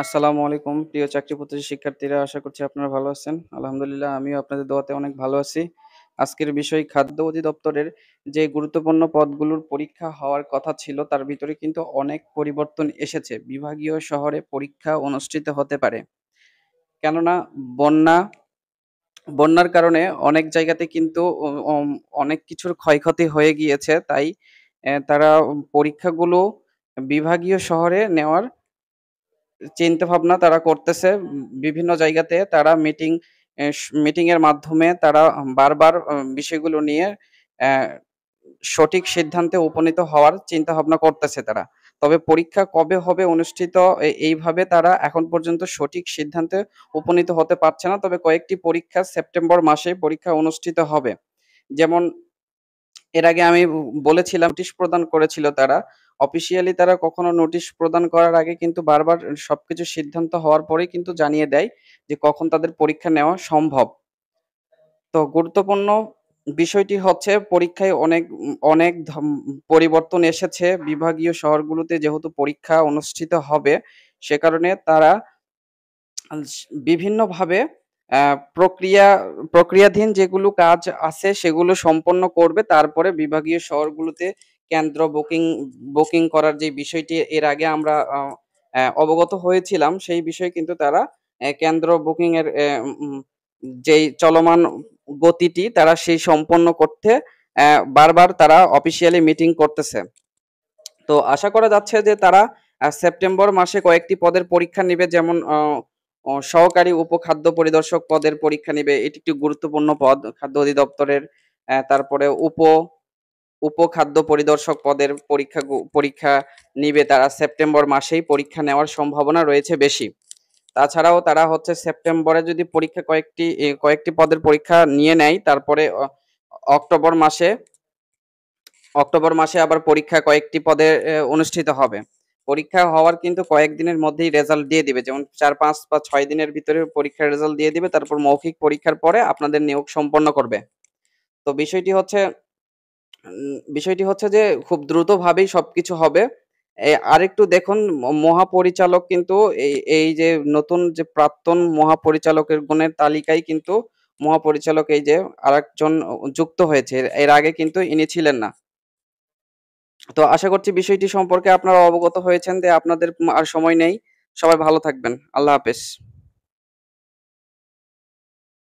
আসসালামু আলাইকুম প্রিয় চাকরি প্রত্যাশী শিক্ষার্থীরা, আশা করছি আপনারা ভালো আছেন। আলহামদুলিল্লাহ আমিও আপনাদের দোয়াতে অনেক ভালো আছি। আজকের বিষয় খাদ্য অধিদপ্তরের যে গুরুত্বপূর্ণ পদগুলোর পরীক্ষা হওয়ার কথা ছিল তার ভিতরে কিন্তু অনেক পরিবর্তন এসেছে। বিভাগীয় শহরে পরীক্ষা অনুষ্ঠিত হতে পারে। কেননা বন্যা বন্যার কারণে অনেক জায়গাতে কিন্তু অনেক কিছুর ক্ষয়ক্ষতি হয়ে গিয়েছে। তাই তারা পরীক্ষাগুলো বিভাগীয় শহরে নেওয়ার চিন্তাভাবনা তারা করতেছে। বিভিন্ন জায়গাতে তারা মিটিং এর মাধ্যমে তারা বারবার বিষয়গুলো নিয়ে অ্যা সঠিক সিদ্ধান্তে উপনীত হওয়ার চিন্তাভাবনা করতেছে তারা। তবে পরীক্ষা কবে হবে অনুষ্ঠিত এইভাবে তারা এখন পর্যন্ত সঠিক সিদ্ধান্তে উপনীত হতে পারছে না। তবে কয়েকটি পরীক্ষা সেপ্টেম্বর মাসে পরীক্ষা অনুষ্ঠিত হবে। যেমন এর আগে আমি বলেছিলাম নোটিশ প্রদান করেছিল তারা। অফিসিয়ালি তারা কখনো নোটিশ প্রদান করার আগে কিন্তু বারবার সবকিছু সিদ্ধান্ত হওয়ার পরেই কিন্তু জানিয়ে দেয় যে কখন তাদের পরীক্ষা নেওয়া সম্ভব। তো গুরুত্বপূর্ণ বিষয়টি হচ্ছে পরীক্ষায় অনেক পরিবর্তন এসেছে। বিভাগীয় শহরগুলোতে যেহেতু পরীক্ষা অনুষ্ঠিত হবে, সে কারণে তারা আলস বিভিন্নভাবে অ্যা প্রক্রিয়া প্রক্রিয়াধীন যেগুলো কাজ আছে সেগুলো সম্পন্ন করবে। তারপরে বিভাগীয় শহরগুলোতে কেন্দ্র বুকিং করার যে বিষয়টি এর আগে আমরা অবগত হয়েছিলাম, সেই বিষয়ে কিন্তু তারা কেন্দ্র বুকিং এর যেই চলমান গতিটি তারা সেই সম্পন্ন করতে বারবার তারা অফিসিয়ালি মিটিং করতেছে। তো আশা করা যাচ্ছে যে তারা সেপ্টেম্বর মাসে কয়েকটি পদের পরীক্ষা নিবে, যেমন সহকারী উপখাদ্য পরিদর্শক পদের পরীক্ষা নিবে। এটি একটি গুরুত্বপূর্ণ পদ খাদ্য অধিদপ্তরের। তারপরে উপখাদ্য পরিদর্শক পদের পরীক্ষা নিবে তারা। সেপ্টেম্বর মাসেই পরীক্ষা নেওয়ার সম্ভাবনা রয়েছে বেশি। তাছাড়াও তারা হচ্ছে সেপ্টেম্বরে যদি কয়েকটি পদের পরীক্ষা নিয়ে নেয়, তারপরে অক্টোবর মাসে অক্টোবর মাসে আবার পরীক্ষা কয়েকটি পদে অনুষ্ঠিত হবে। পরীক্ষা হওয়ার কিন্তু কয়েকদিনের মধ্যেই রেজাল্ট দিয়ে দিবে। যেমন ৪, ৫ বা ৬ দিনের ভিতরে পরীক্ষার রেজাল্ট দিয়ে দিবে। তারপর মৌখিক পরীক্ষার পরে আপনাদের নিয়োগ সম্পন্ন করবে। তো বিষয়টি হচ্ছে যে খুব দ্রুতভাবেই সবকিছু হবে। আরেকটু দেখুন, মহাপরিচালক কিন্তু এই যে নতুন যে প্রাক্তন মহাপরিচালকের গুণের তালিকায় কিন্তু মহাপরিচালক এই যে আরেকজন যুক্ত হয়েছে। এর আগে কিন্তু ইনি ছিলেন না। তো আশা করছি বিষয়টি সম্পর্কে আপনারা অবগত হয়েছেন। আপনাদের আর সময় নেই। সবাই ভালো থাকবেন। আল্লাহ হাফেজ।